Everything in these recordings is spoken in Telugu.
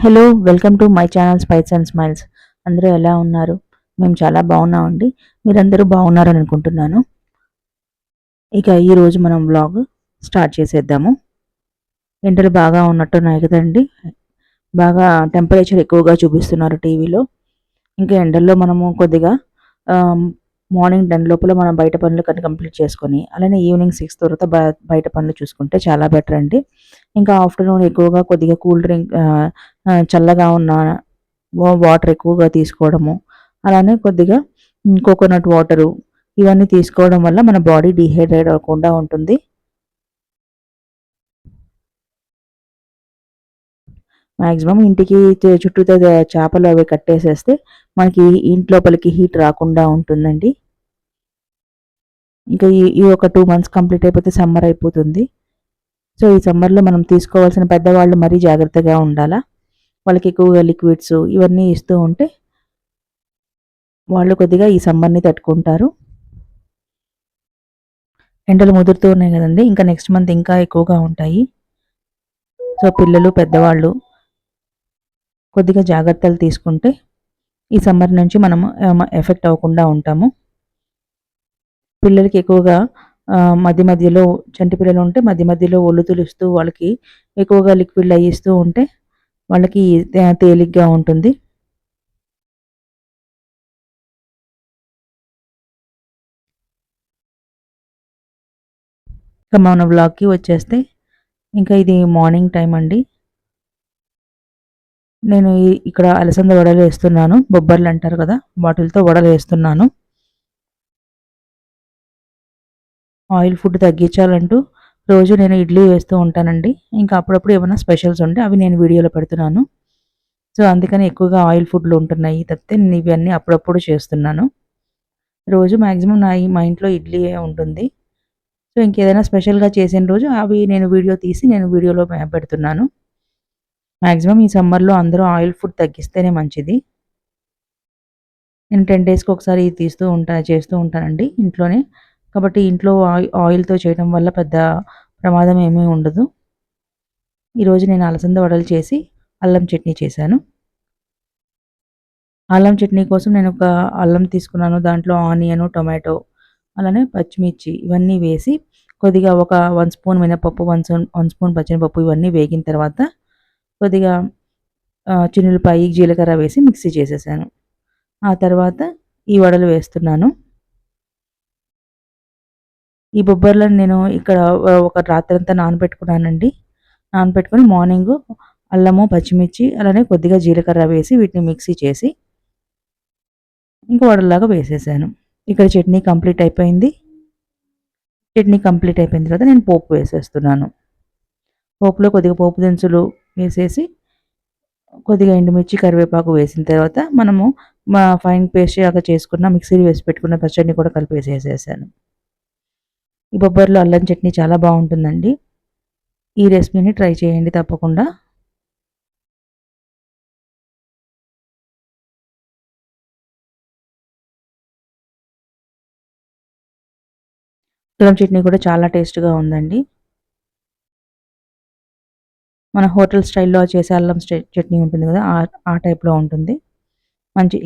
Hello! Welcome to my channel spice and smiles. అందరూ ఎలా ఉన్నారు? మేము చాలా బాగున్నామండి. మీరందరూ బాగున్నారని అనుకుంటున్నాను. ఇక ఈరోజు మనం వ్లాగ్ స్టార్ట్ చేసేద్దాము. ఎండలు బాగా ఉన్నట్టున్నాయి కదండీ! బాగా టెంపరేచర్ ఎక్కువగా చూపిస్తున్నారు టీవీలో. ఇంకా ఎండల్లో మనము కొద్దిగా ఆహ్, మార్నింగ్ 10 లోపల మనం బయట పనులు కంప్లీట్ చేసుకొని, అలానే ఈవినింగ్ 6 తర్వాత బయట పనులు చూసుకుంటే చాలా బెటర్ అండి. ఇంకా ఆఫ్టర్‌నూన్ ఎక్కువగా కొద్దిగా కూల్ డ్రింక్ చల్లగా ఉన్న వాటర్ ఎక్కువగా తీసుకోవడము, అలానే కొద్దిగా కోకోనట్ వాటరు ఇవన్నీ తీసుకోవడం వల్ల మన బాడీ డీహైడ్రేట్ అవ్వకుండా ఉంటుంది. మాక్సిమం ఇంటికి చుట్టూతా చేపలు అవి కట్టేసేస్తే మనకి ఇంటి లోపలికి హీట్ రాకుండా ఉంటుందండి. ఇంకా ఈ ఈ ఒక 2 మంత్స్ కంప్లీట్ అయిపోతే సమ్మర్ అయిపోతుంది. సో, ఈ సమ్మర్‌లో మనం తీసుకోవాల్సిన పెద్దవాళ్ళు మరీ జాగ్రత్తగా ఉండాలా. వాళ్ళకి ఎక్కువగా లిక్విడ్స్ ఇవన్నీ ఇస్తూ ఉంటే వాళ్ళు కొద్దిగా ఈ సమ్మర్‌ని తట్టుకుంటారు. ఎండలు ముదురుతూ ఉన్నాయి గదండీ! ఇంకా నెక్స్ట్ మంత్ ఇంకా ఎక్కువగా ఉంటాయి. సో, పిల్లలు, పెద్దవాళ్ళు కొద్దిగా జాగ్రత్తలు తీసుకుంటే ఈ సమ్మర్ నుంచి మనము ఎఫెక్ట్ అవ్వకుండా ఉంటాము. పిల్లలకి ఎక్కువగా మధ్య మధ్యలో చంటి పిల్లలుంటే మధ్య మధ్యలో ఒళ్ళు తులుస్తూ వాళ్ళకి ఎక్కువగా లిక్విడ్‌లు అయి ఇస్తూ ఉంటే వాళ్ళకి తేలిగ్గా ఉంటుంది. ఇక మన వ్లాగ్‌కి వచ్చేస్తే ఇంకా ఇది మార్నింగ్ టైమ్ అండి. నేను ఇక్కడ అలసంద వడలు వేస్తున్నాను. బొబ్బర్లు అంటారు కదా! వాటిలతో వడలు వేస్తున్నాను. ఆయిల్ ఫుడ్ తగ్గించాలంటూ రోజు నేను ఇడ్లీ వేస్తూ ఉంటానండి. ఇంకా అప్పుడప్పుడు ఏమైనా స్పెషల్స్ ఉంటే అవి నేను వీడియోలో పెడుతున్నాను. సో, అందుకని ఎక్కువగా ఆయిల్ ఫుడ్‌లు ఉంటున్నాయి తప్పితే నేను ఇవన్నీ అప్పుడప్పుడు చేస్తున్నాను. రోజు మాక్సిమం మా ఇంట్లో ఇడ్లీయే ఉంటుంది. సో, ఇంకేదైనా స్పెషల్‌గా చేసిన రోజు అవి నేను వీడియో తీసి నేను వీడియోలో పెడుతున్నాను. మాక్సిమం ఈ సమ్మర్‌లో అందరూ ఆయిల్ ఫుడ్ తగ్గిస్తేనే మంచిది. నేను 10 డేస్‌కి ఒకసారి చేస్తూ ఉంటానండి ఇంట్లోనే. కాబట్టి ఇంట్లో ఆయిల్‌తో చేయడం వల్ల పెద్ద ప్రమాదం ఏమీ ఉండదు. ఈరోజు నేను అలసంద వడలు చేసి అల్లం చట్నీ చేశాను. అల్లం చట్నీ కోసం నేను ఒక అల్లం తీసుకున్నాను. దాంట్లో ఆనియను, టొమాటో అలానే పచ్చిమిర్చి ఇవన్నీ వేసి కొద్దిగా ఒక 1 స్పూన్ మినపప్పు, 1 స్పూన్ పచ్చెనపప్పు ఇవన్నీ వేగిన తర్వాత కొద్దిగా చిన్నుల్లిపాయి, జీలకర్ర వేసి మిక్సీ చేసేసాను. ఆ తర్వాత ఈ వడలు వేస్తున్నాను. ఈ బొబ్బర్లను నేను ఇక్కడ ఒక రాత్రంతా నానబెట్టుకున్నానండి. నానబెట్టుకొని మార్నింగు అల్లము, పచ్చిమిర్చి అలానే కొద్దిగా జీలకర్ర వేసి వీటిని మిక్సీ చేసి ఇంక వడల్లాగా వేసేసాను. ఇక్కడ చట్నీ కంప్లీట్ అయిపోయింది. చట్నీ కంప్లీట్ అయిపోయిన తర్వాత నేను పోపు వేసేస్తున్నాను. పోపులో కొద్దిగా పోపు దినుసులు వేసేసి కొద్దిగా ఎండుమిర్చి, కరివేపాకు వేసిన తర్వాత మనము ఫైన్ పేస్ట్ లాగా చేసుకున్న మిక్సీలో వేసి పెట్టుకున్న పచ్చడిని కూడా కలిపేసేసేసాను. ఈ బొబ్బర్లో అల్లం చట్నీ చాలా బావుంటుందండి. ఈ రెసిపీని ట్రై చేయండి తప్పకుండా. అల్లం చట్నీ కూడా చాలా టేస్ట్‌గా ఉందండి. మన హోటల్ స్టైల్‌లో చేసే అల్లం చట్నీ ఉంటుంది కదా! ఆ టైప్‌లో ఉంటుంది.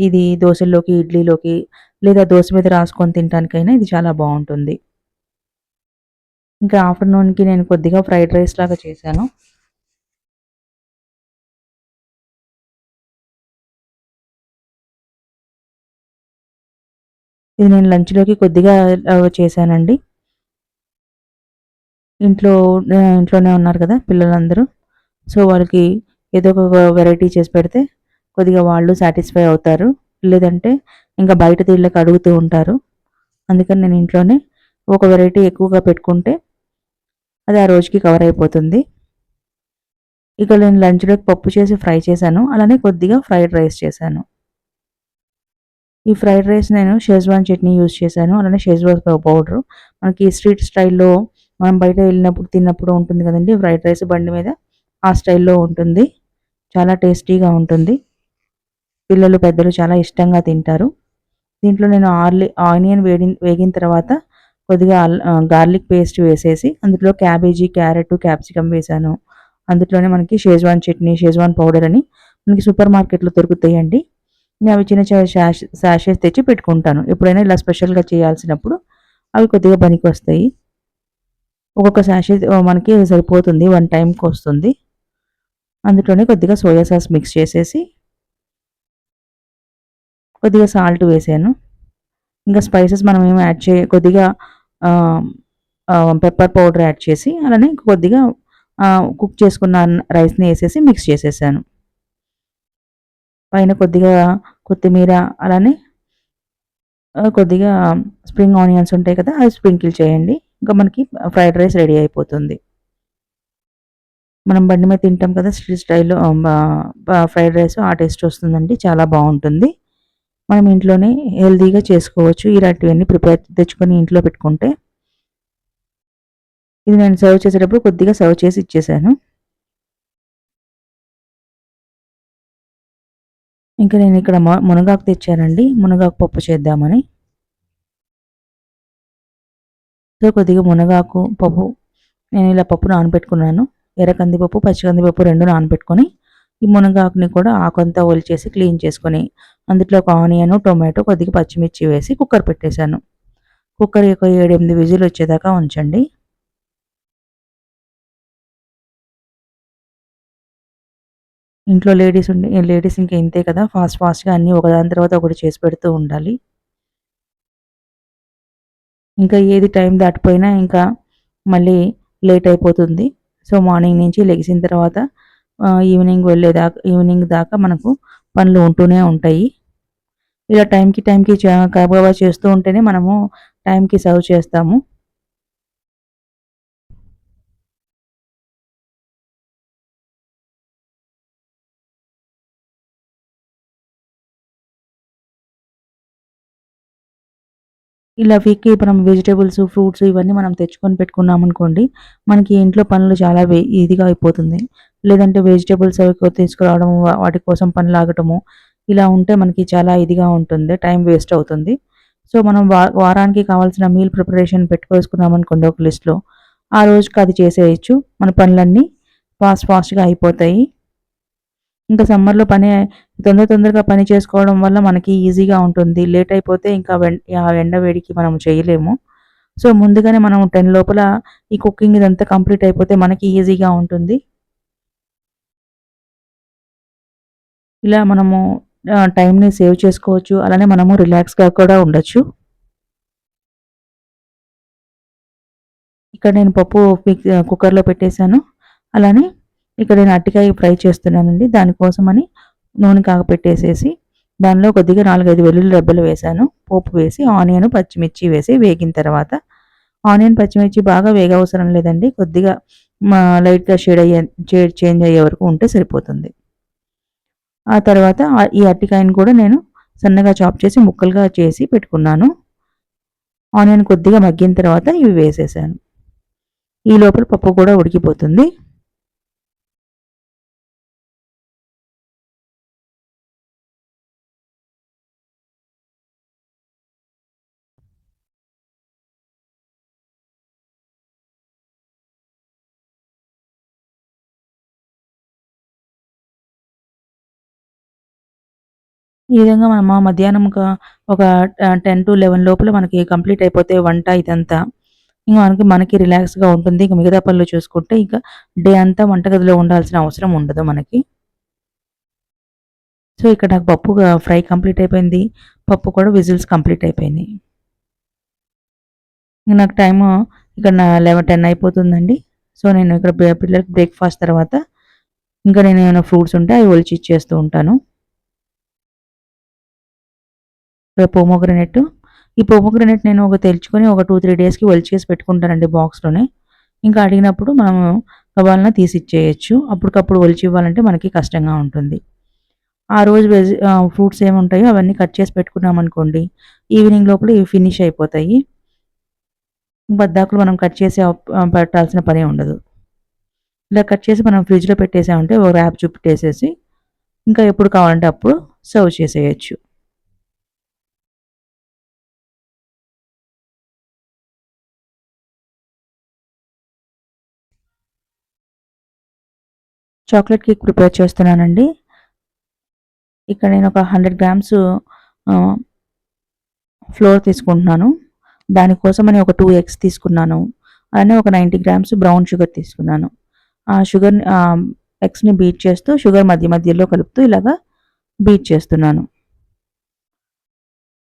ఇది దోసల్లోకి, ఇడ్లీలోకి లేదా దోస మీద రాసుకొని తినటానికైనా ఇది చాలా బావుంటుంది. ఇంకా ఆఫ్టర్‌నూన్‌కి నేను కొద్దిగా ఫ్రైడ్ రైస్ లాగా చేశాను. ఇది నేను లంచ్‌లోకి కొద్దిగా చేశానండి. ఇంట్లోనే ఉన్నారు కదా పిల్లలందరూ. సో, వాళ్ళకి ఏదో ఒక వెరైటీ చేసి పెడితే కొద్దిగా వాళ్ళు సాటిస్ఫై అవుతారు. లేదంటే ఇంకా బయట వీళ్ళకి అడుగుతూ ఉంటారు. అందుకని నేను ఇంట్లోనే ఒక వెరైటీ ఎక్కువగా పెట్టుకుంటే అది ఆ రోజుకి కవర్ అయిపోతుంది. ఇక నేను లంచ్‌లోకి పప్పు చేసి ఫ్రై చేశాను. అలానే కొద్దిగా ఫ్రైడ్ రైస్ చేశాను. ఈ ఫ్రైడ్ రైస్ నేను షెజ్వాన్ చట్నీ యూజ్ చేశాను. అలానే షెజ్వాన్ పౌడరు. మనకి స్ట్రీట్ స్టైల్‌లో మనం బయట వెళ్ళినప్పుడు తిన్నప్పుడు ఉంటుంది కదండీ! ఫ్రైడ్ రైస్ బండి మీద ఆ స్టైల్‌లో ఉంటుంది. చాలా టేస్టీగా ఉంటుంది. పిల్లలు, పెద్దలు చాలా ఇష్టంగా తింటారు. దీంట్లో నేను ఆనియన్ వేగిన తర్వాత కొద్దిగా గార్లిక్ పేస్ట్ వేసేసి అందులో క్యాబేజీ, క్యారెట్, క్యాప్సికమ్ వేశాను. అందులోనే మనకి షెజ్వాన్ చట్నీ, షెజ్వాన్ పౌడర్ అని మనకి సూపర్ మార్కెట్‌లో దొరుకుతాయండి. నేను అవి చిన్న చిన్న శాషెస్ తెచ్చి పెట్టుకుంటాను. ఎప్పుడైనా ఇలా స్పెషల్‌గా చేయాల్సినప్పుడు అవి కొద్దిగా పనికొస్తాయి. ఒక్కొక్క శాషే మనకి సరిపోతుంది. 1 టైమ్‌కొస్తుంది. అందులోనే కొద్దిగా సోయా సాస్ మిక్స్ చేసేసి, కొద్దిగా సాల్ట్ వేసాను. ఇంకా స్పైసెస్ మనమేమి యాడ్ కొద్దిగా ఆహ్, పెప్పర్ పౌడర్ యాడ్ చేసి, అలానే కొద్దిగా కుక్ చేసుకున్న రైస్‌ని ఏసేసి మిక్స్ చేసేసాను. పైన కొద్దిగా కొత్తిమీర, అలానే కొద్దిగా స్ప్రింగ్ ఆనియన్స్ ఉంటాయి కదా! అవి స్ప్రింకిల్ చేయండి. ఇంకా మనకి ఫ్రైడ్ రైస్ రెడీ అయిపోతుంది. మనం బండి మీద తింటాం కదా! స్ట్రీట్ స్టైల్‌లో ఫ్రైడ్ రైస్ ఆ టేస్ట్ వస్తుందండి. చాలా బావుంటుంది. మనం ఇంట్లోనే హెల్తీగా చేసుకోవచ్చు. ఇలాంటివన్నీ తెచ్చుకొని ఇంట్లో పెట్టుకుంటే. ఇది నేను సర్వ్ చేసేటప్పుడు కొద్దిగా సర్వ్ చేసి ఇచ్చేసాను. ఇంకా నేనిక్కడ మునగాకు తెచ్చానండి. మునగాకు పప్పు చేద్దామని. సో, కొద్దిగా మునగాకు పప్పు నేనిలా పప్పు నానబెట్టుకున్నాను. ఎర్ర కందిపప్పు, పచ్చి కందిపప్పు 2 నానబెట్టుకొని, ఈ మునగాకుని కూడా ఆకంతా ఒలిచేసి క్లీన్ చేసుకొని, అందులో ఒక ఆనియను, టొమాటో, కొద్దిగా పచ్చిమిర్చి వేసి కుక్కర్ పెట్టేశాను. కుక్కర్ ఒక 7, 8 విజిలొచ్చేదాకా ఉంచండి. ఇంట్లో లేడీస్ ఇంక ఇంతే కదా! ఫాస్ట్‌గా అన్నీ ఒకదాని తర్వాత ఒకటి చేసి పెడుతూ ఉండాలి. ఇంకా ఏది టైం దాటిపోయినా ఇంకా మళ్ళీ లేట్ అయిపోతుంది. సో, మార్నింగ్ నుంచి లెగిసిన తర్వాత ఈవినింగ్ దాకా మనకు పనులు ఉంటూనే ఉంటాయి. ఇలా టైంకి గబగబా చేస్తూ ఉంటేనే మనము టైంకి సర్వ్ చేస్తాము. ఇలా వీక్‌కి మనం వెజిటబుల్స్, ఫ్రూట్స్ ఇవన్నీ మనం తెచ్చుకొని పెట్టుకున్నామనుకోండి, మనకి ఇంట్లో పనులు చాలా ఈజీగా అయిపోతుంది. లేదంటే వెజిటబుల్స్ అవి తీసుకురావడం, వాటి కోసం పనులాగటము, ఇలా ఉంటే మనకి చాలా ఇదిగా ఉంటుంది. టైం వేస్ట్ అవుతుంది. సో, మనం వారానికి కావాల్సిన మీల్ ప్రిపరేషన్ పెట్టుకేసుకున్నామనుకోండి ఒక లిస్ట్‌లో, ఆ రోజుకి అది చేసేయొచ్చు. మన పనులన్నీ ఫాస్ట్‌గా అయిపోతాయి. ఇంకా సమ్మర్‌లో తొందరగా పని చేసుకోవడం వల్ల మనకి ఈజీగా ఉంటుంది. లేట్ అయిపోతే ఇంకా ఆ ఎండ వేడికి మనం చేయలేము. సో, ముందుగానే మనం 10 లోపల ఈ కుకింగ్ ఇదంతా కంప్లీట్ అయిపోతే మనకి ఈజీగా ఉంటుంది. ఇలా మనము టైమ్‌ని సేవ్ చేసుకోవచ్చు. అలానే మనము రిలాక్స్‌గా కూడా ఉండొచ్చు. ఇక్కడ నేను పప్పు కుక్కర్‌లో పెట్టేసాను. అలానే ఇక్కడ నేను అరటికాయ ఫ్రై చేస్తున్నానండి. దానికోసమని నూనె కాగపెట్టేసేసి, దానిలో కొద్దిగా 4, 5 వెల్లుల్లి రెబ్బలు వేశాను. పోపు వేసి, ఆనియన్, పచ్చిమిర్చి వేసి వేగిన తర్వాత, ఆనియన్, పచ్చిమిర్చి బాగా వేగవసరం లేదండి. కొద్దిగా లైట్‌గా షేడ్ చేంజ్ అయ్యే వరకు ఉంటే సరిపోతుంది. ఆ తర్వాత ఈ అరటికాయని కూడా నేను సన్నగా చాప్ చేసి ముక్కలుగా చేసి పెట్టుకున్నాను. ఆనియన్ కొద్దిగా మగ్గిన తర్వాత ఇవి వేసేసాను. ఈ లోపల పప్పు కూడా ఉడికిపోతుంది. ఈ విధంగా మనం మధ్యాహ్నం ఒక 10-11 లోపల మనకి కంప్లీట్ అయిపోతే వంట ఇదంతా. ఇంక మనకి రిలాక్స్‌గా ఉంటుంది. ఇంక మిగతా పనులు చూసుకుంటే ఇక డే అంతా వంటగదిలో ఉండాల్సిన అవసరం ఉండదు మనకి. సో, ఇక్కడ నాకు పప్పు ఫ్రై కంప్లీట్ అయిపోయింది. పప్పు కూడా విజిల్స్ కంప్లీట్ అయిపోయినాయి. ఇంక నాకు టైము ఇక్కడ 10 అయిపోతుందండి. సో, నేను ఇక్కడ పిల్లలకి బ్రేక్‌ఫాస్ట్ తర్వాత ఇంకా నేనేమైనా ఫ్రూట్స్ ఉంటే అవి ఒలిచి ఇచ్చేస్తూ ఉంటాను. పోమోగ్రానేట్. ఈ పోమోగ్రానేట్ నేను తెచ్చుకొని ఒక 2, 3 డేస్‌కి ఒలిచేసి పెట్టుకుంటానండి బాక్స్‌లోనే. ఇంకా అడిగినప్పుడు మనము గబాలన తీసిచ్చేయొచ్చు. అప్పటికప్పుడు ఒలిచి ఇవ్వాలంటే మనకి కష్టంగా ఉంటుంది. ఆ రోజు ఫ్రూట్స్ ఏముంటాయో అవన్నీ కట్ చేసి పెట్టుకున్నామనుకోండి, ఈవినింగ్ లోపల ఇవి ఫినిష్ అయిపోతాయి. బద్దాకులు మనం కట్ చేసి పెట్టాల్సిన పనే ఉండదు. ఇలా కట్ చేసి మనం ఫ్రిడ్జ్‌లో పెట్టేసామంటే ఓ ర్యాప్ చుట్టేసేసి ఇంకా ఎప్పుడు కావాలంటే అప్పుడు సర్వ్ చేసేయొచ్చు. చాక్లేట్ కేక్ ప్రిపేర్ చేస్తున్నానండి. ఇక్కడ నేను ఒక 100 గ్రామ్స్ ఫ్లోర్ తీసుకుంటున్నాను. దానికోసమని ఒక 2 ఎగ్స్ తీసుకున్నాను. అలానే ఒక 90 గ్రామ్స్ బ్రౌన్ షుగర్ తీసుకున్నాను. ఆ షుగర్‌ని ఎగ్స్‌ని బీట్ చేస్తూ షుగర్ మధ్య మధ్యలో కలుపుతూ ఇలాగా బీట్ చేస్తున్నాను.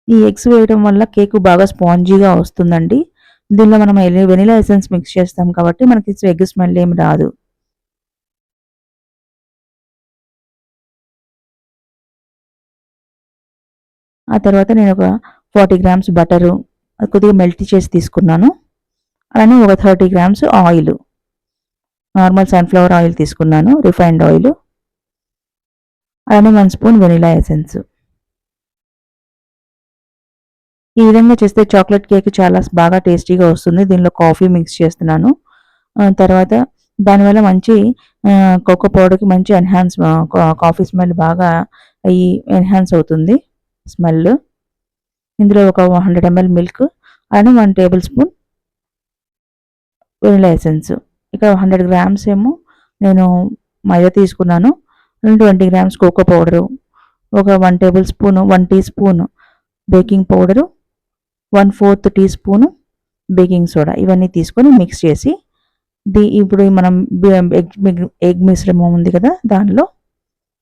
ఈ ఎగ్స్ వేయడం వల్ల కేకు బాగా స్పాంజీగా వస్తుందండి. దీనిలో మనం వెనిలా ఎసెన్స్ మిక్స్ చేస్తాం కాబట్టి మనకి ఎగ్ స్మెల్ ఏమి రాదు. ఆ తర్వాత నేను ఒక 40 గ్రామ్స్ బటరు అది కొద్దిగా మెల్ట్ చేసి తీసుకున్నాను. అలానే ఒక 30 grams oil, normal sunflower oil తీసుకున్నాను, రిఫైన్డ్ ఆయిల్. అలానే 1 స్పూన్ వెనిలా ఎసెన్స్. ఈ విధంగా చేస్తే చాక్లెట్ కేక్ చాలా బాగా టేస్టీగా వస్తుంది. దీనిలో కాఫీ మిక్స్ చేస్తున్నాను. తర్వాత దానివల్ల మంచి కోకో పౌడర్‌కి మంచి కాఫీ స్మెల్ బాగా ఎన్హాన్స్ అవుతుంది స్మెల్. ఇందులో ఒక 100 ఎంఎల్ మిల్క్, అలానే 1 టేబుల్ స్పూన్ వెనిలా ఎసెన్స్. ఇక 100 గ్రామ్స్ ఏమో నేను మైదా తీసుకున్నాను. 20 గ్రామ్స్ కోకో పౌడరు, ఒక 1 tablespoon 1 teaspoon baking powder, 1/4 teaspoon baking soda ఇవన్నీ తీసుకొని మిక్స్ చేసి ఇప్పుడు మనం ఎగ్ మిశ్రమం ఉంది కదా దానిలో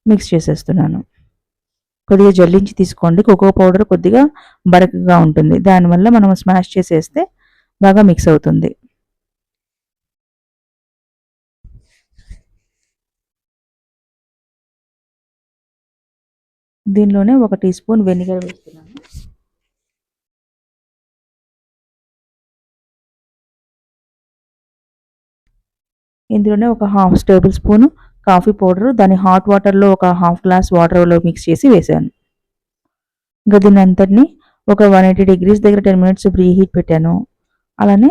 మిక్స్ చేసేస్తున్నాను. కొద్దిగా జల్లించి తీసుకోండి. కోకో పౌడర్ కొద్దిగా బరకగా ఉంటుంది. దానివల్ల మనం స్మాష్ చేసేస్తే బాగా మిక్స్ అవుతుంది. దీనిలోనే ఒక టీ స్పూన్ వెనిగర్ వేస్తున్నాను. ఇందులోనే ఒక half table spoon coffee powder, దాన్ని హాట్ వాటర్లో ఒక హాఫ్ గ్లాస్ వాటర్లో మిక్స్ చేసి వేసాను. ఇంకా దీన్ని అంతటిని ఒక 180 డిగ్రీస్ దగ్గర 10 మినిట్స్ ప్రీ హీట్ పెట్టాను. అలానే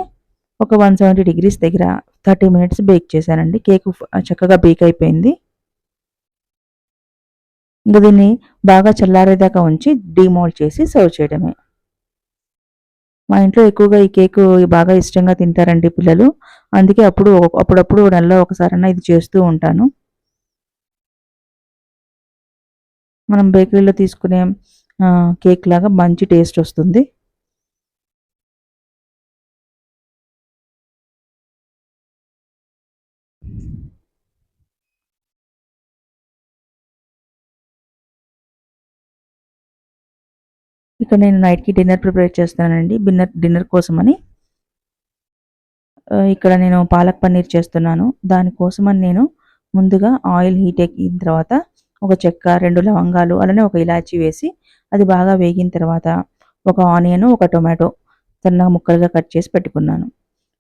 ఒక 170 డిగ్రీస్ దగ్గర 30 మినిట్స్ బేక్ చేశానండి. కేక్ చక్కగా బేక్ అయిపోయింది. ఇంకా దీన్ని బాగా చల్లారేదాకా ఉంచి డీమోల్డ్ చేసి సర్వ్ చేయడమే. మా ఇంట్లో ఎక్కువగా ఈ కేకు బాగా ఇష్టంగా తింటారండి పిల్లలు. అందుకే అప్పుడప్పుడు నెలలో ఒకసారన్నా ఇది చేస్తూ ఉంటాను. మనం బేకరీలో తీసుకునే కేక్ లాగా మంచి టేస్ట్ వస్తుంది. ఇక నేను నైట్‌కి డిన్నర్ ప్రిపేర్ చేస్తున్నానండి. డిన్నర్ కోసమని ఇక్కడ నేను పాలక్ పన్నీర్ చేస్తున్నాను. దానికోసమని నేను ముందుగా ఆయిల్ హీట్ ఎక్కిన తర్వాత ఒక చెక్క, 2 లవంగాలు, అలానే ఒక ఇలాచీ వేసి అది బాగా వేగిన తర్వాత ఒక ఆనియన్, ఒక టొమాటో సన్నగా ముక్కలుగా కట్ చేసి పెట్టుకున్నాను.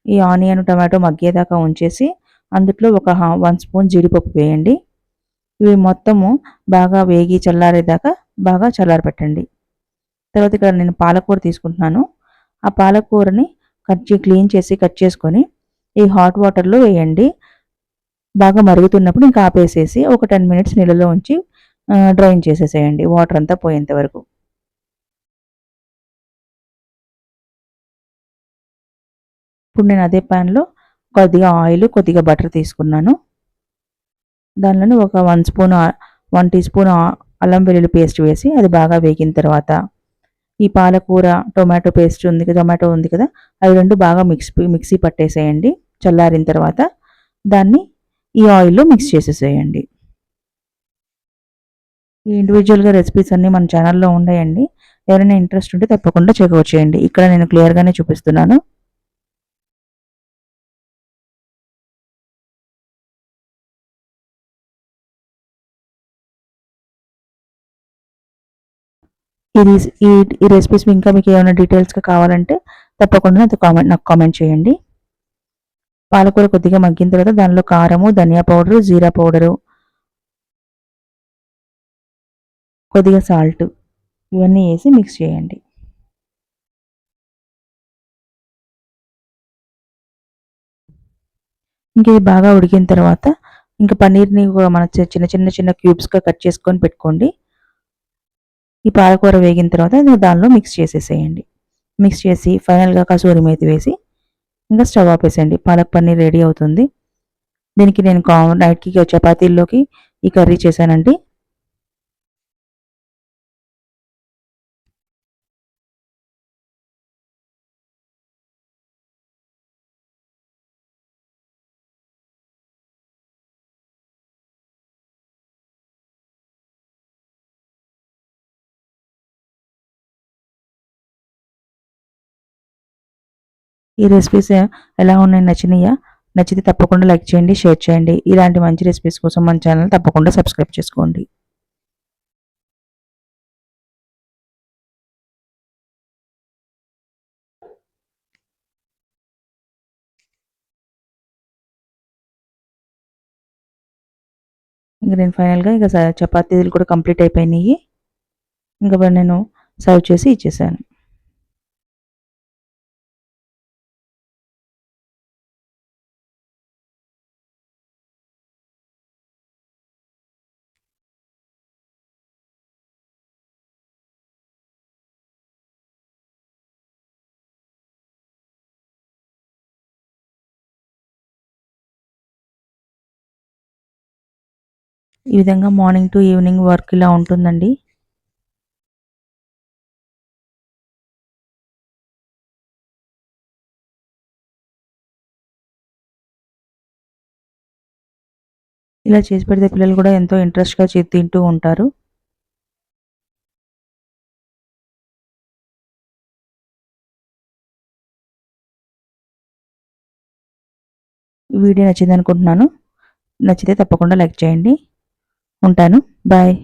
ఈ ఆనియన్, టొమాటో మగ్గేదాకా ఉంచేసి అందులో ఒక 1 స్పూన్ జీడిపప్పు వేయండి. ఇవి మొత్తము బాగా వేగి చల్లారేదాకా బాగా చల్లారపెట్టండి. తర్వాత ఇక్కడ నేను పాలకూర తీసుకుంటున్నాను. ఆ పాలకూరని క్లీన్ చేసి కట్ చేసుకొని ఈ హాట్ వాటర్‌లో వేయండి. బాగా మరుగుతున్నప్పుడు ఇంకా ఆపేసేసి ఒక 10 మినిట్స్ నీళ్ళలో ఉంచి డ్రైన్ చేసేసేయండి వాటర్ అంతా పోయేంత వరకు. ఇప్పుడు నేను అదే పాన్‌లో కొద్దిగా ఆయిల్, కొద్దిగా బటర్ తీసుకున్నాను. దానిలోనే ఒక 1 టీ స్పూన్ అల్లం వెల్లుల్లి పేస్ట్ వేసి అది బాగా వేగిన తర్వాత ఈ పాలకూర, టొమాటో ఉంది కదా! అవి 2 బాగా మిక్సీ పట్టేసేయండి. చల్లారిన తర్వాత దాన్ని ఈ ఆయిల్‌లో మిక్స్ చేసేసేయండి. ఈ ఇండివిడ్యువల్‌గా రెసిపీస్ అన్నీ మన ఛానల్‌లో ఉన్నాయండి. ఎవరైనా ఇంట్రెస్ట్ ఉంటే తప్పకుండా చెక్‌ఔట్ ఇక్కడ నేను క్లియర్‌గానే చూపిస్తున్నాను. ఇది ఈ ఈ రెసిపీస్ ఇంకా మీకు ఏమైనా డీటెయిల్స్‌గా కావాలంటే తప్పకుండా నాకు కామెంట్ చేయండి. పాలకూర కొద్దిగా మగ్గిన తర్వాత దానిలో కారము, ధనియా పౌడరు, జీరా పౌడరు, కొద్దిగా సాల్ట్ ఇవన్నీ ఏసి మిక్స్ చేయండి. ఇంక ఇది బాగా ఉడికిన తర్వాత ఇంక పన్నీర్‌ని కూడా మన చిన్న క్యూబ్స్‌గా కట్ చేసుకొని పెట్టుకోండి. ఈ పాలకూర వేగిన తర్వాత దానిలో మిక్స్ చేసేసేయండి. మిక్స్ చేసి ఫైనల్‌గా కసూరి మేతి వేసి ఇంకా స్టవ్ ఆపేసేయండి. పాలక్ పన్నీర్ రెడీ అవుతుంది. దీనికి నేను నైట్‌కి చపాతీల్లోకి ఈ కర్రీ చేశానండి. ఈ రెసిపీస్ ఎలా ఉన్నాయి, నచ్చినాయా? నచ్చితే తప్పకుండా లైక్ చేయండి, షేర్ చేయండి. ఇలాంటి మంచి రెసిపీస్ కోసం మన ఛానల్ తప్పకుండా సబ్స్క్రైబ్ చేసుకోండి. ఇంక నేను ఫైనల్‌గా ఇక చపాతీలు కూడా కంప్లీట్ అయిపోయినాయి. ఇంక నేను సర్వ్ చేసి ఇచ్చేసాను. ఈ విధంగా మార్నింగ్ టు ఈవినింగ్ వర్క్ ఇలా ఉంటుందండి. ఇలా చేసి పెడితే పిల్లలు కూడా ఎంతో ఇంట్రెస్ట్‌గా తింటూ ఉంటారు. ఈ వీడియో నచ్చిందనుకుంటున్నాను. నచ్చితే తప్పకుండా లైక్ చేయండి. ఉంటాను. బాయ్.